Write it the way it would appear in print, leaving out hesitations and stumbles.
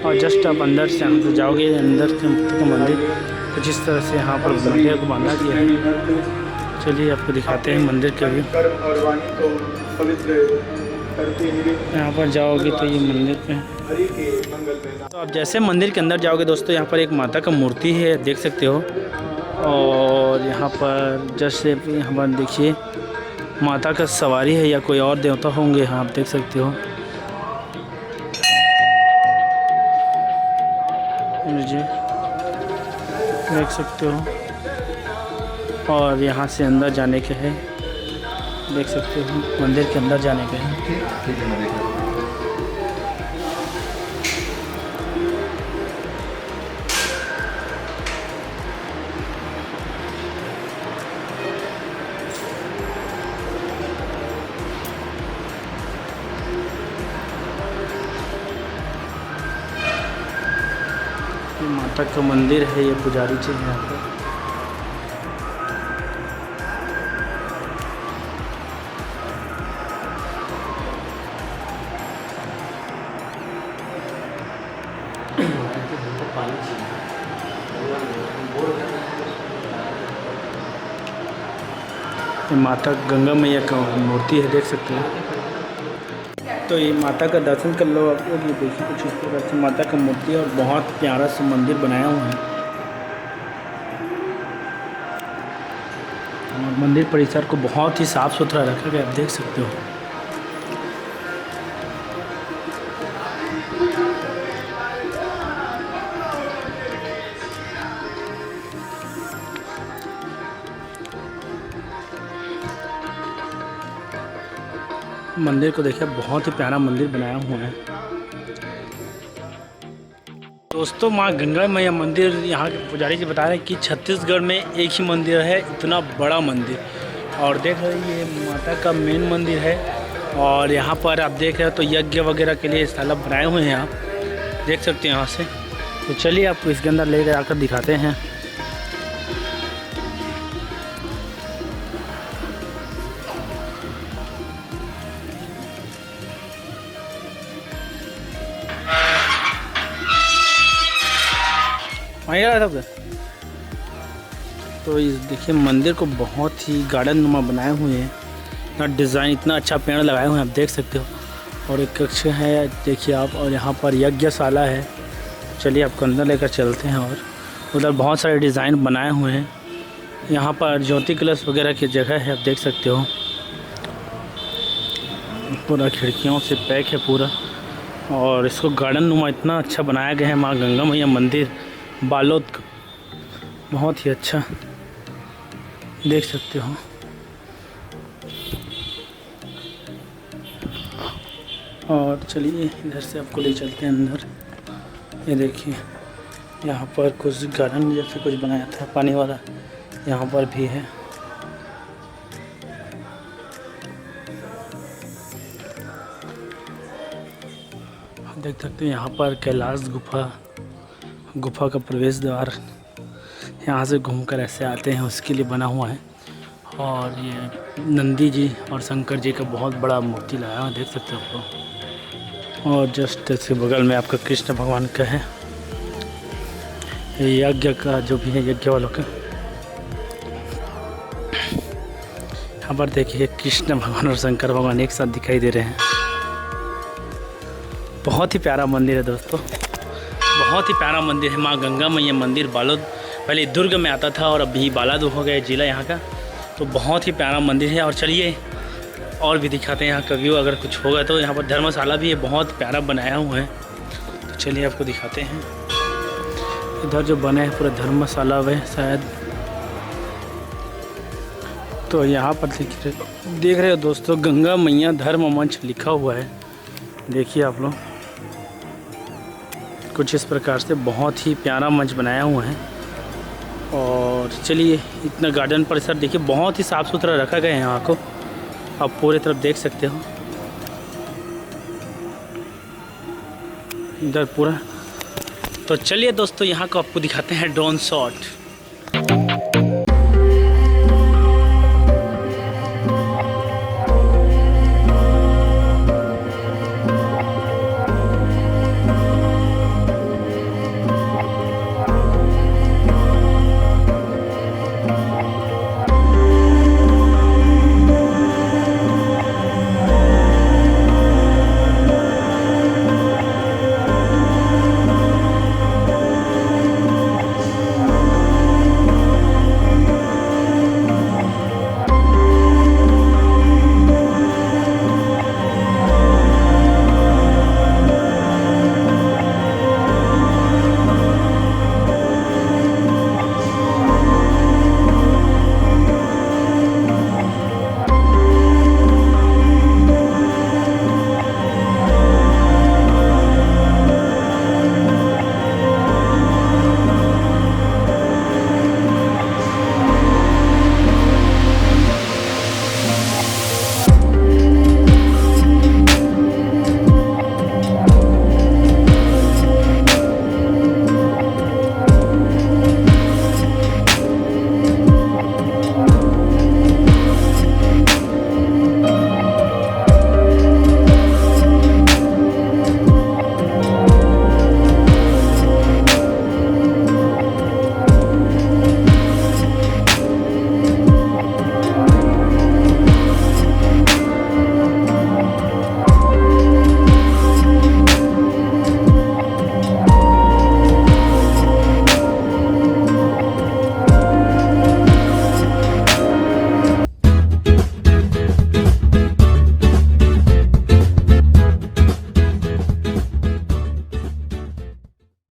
और जस्ट आप अंदर से यहाँ से जाओगे, अंदर के मंदिर कुछ इस तरह से यहाँ पर मंदिर को बांधा गया है। चलिए आपको दिखाते हैं मंदिर के भी। यहाँ पर जाओगे तो ये मंदिर पे, तो आप जैसे मंदिर के अंदर जाओगे दोस्तों, यहाँ पर एक माता का मूर्ति है, देख सकते हो। और यहाँ पर जैसे यहाँ पर देखिए माता का सवारी है या कोई और देवता होंगे, यहाँ आप देख सकते हो। मुझे देख सकते हो। और यहाँ से अंदर जाने के है, देख सकते हो मंदिर के अंदर जाने के है। ये माता का मंदिर है, ये पुजारी जी हैं यहाँ पर। ये माता गंगा मैया का मूर्ति है, देख सकते हैं। तो ये माता का दर्शन कर लो आप लोग। ये देखिए कुछ इस प्रकार से माता का मूर्ति है और बहुत प्यारा सा मंदिर बनाया हुआ है। और मंदिर परिसर को बहुत ही साफ़ सुथरा रखा गया, आप देख सकते हो। मंदिर को देखिए, बहुत ही प्यारा मंदिर बनाया हुआ है दोस्तों। माँ गंगा मैया मंदिर, यहाँ के पुजारी जी बता रहे हैं कि छत्तीसगढ़ में एक ही मंदिर है, इतना बड़ा मंदिर। और देख रहे हैं ये माता का मेन मंदिर है। और यहाँ पर आप देख रहे हो तो यज्ञ वगैरह के लिए स्थल बनाए हुए हैं, आप देख सकते हैं यहाँ से। तो चलिए आपको इसके अंदर ले जाकर दिखाते हैं। तो इस देखिए मंदिर को बहुत ही गार्डन नुमा बनाए हुए हैं, इतना डिज़ाइन, इतना अच्छा पेड़ लगाए हुए हैं, आप देख सकते हो। और एक कक्ष है देखिए आप, और यहाँ पर यज्ञशाला है। चलिए आपको अंदर लेकर चलते हैं। और उधर बहुत सारे डिज़ाइन बनाए हुए हैं। यहाँ पर ज्योति कलश वगैरह की जगह है, आप देख सकते हो। पूरा खिड़कियों से पैक है पूरा। और इसको गार्डन नुमा इतना अच्छा बनाया गया है। माँ गंगा मैया मंदिर बालोद का, बहुत ही अच्छा, देख सकते हो। और चलिए इधर से आपको ले चलते हैं अंदर। ये देखिए यहाँ पर कुछ गार्डन जैसे कुछ बनाया था पानी वाला, यहाँ पर भी है। देख सकते हैं यहाँ पर कैलाश गुफा का प्रवेश द्वार, यहाँ से घूमकर ऐसे आते हैं, उसके लिए बना हुआ है। और ये नंदी जी और शंकर जी का बहुत बड़ा मूर्ति लगाया हुआ, देख सकते हो आपको। और जस्ट इसके बगल में आपका कृष्ण भगवान का है, यज्ञ का जो भी है, यज्ञ वालों का। यहाँ पर देखिए कृष्ण भगवान और शंकर भगवान एक साथ दिखाई दे रहे हैं। बहुत ही प्यारा मंदिर है दोस्तों, बहुत ही प्यारा मंदिर है। माँ गंगा मैया मंदिर बालोद, पहले दुर्ग में आता था और अभी बालाद हो गया ज़िला यहाँ का। तो बहुत ही प्यारा मंदिर है। और चलिए और भी दिखाते हैं यहाँ का व्यू, अगर कुछ होगा तो। यहाँ पर धर्मशाला भी है, बहुत प्यारा बनाया हुआ है। तो चलिए आपको दिखाते हैं। इधर जो बना है पूरा धर्मशाला है शायद। तो यहाँ पर देख रहे हो दोस्तों, गंगा मैया धर्म मंच लिखा हुआ है, देखिए आप लोग। कुछ इस प्रकार से बहुत ही प्यारा मंच बनाया हुआ है। और चलिए इतना गार्डन परिसर देखिए, बहुत ही साफ़ सुथरा रखा गया है यहाँ को, आप पूरे तरफ देख सकते हो इधर पूरा। तो चलिए दोस्तों यहाँ को आपको दिखाते हैं ड्रोन शॉट।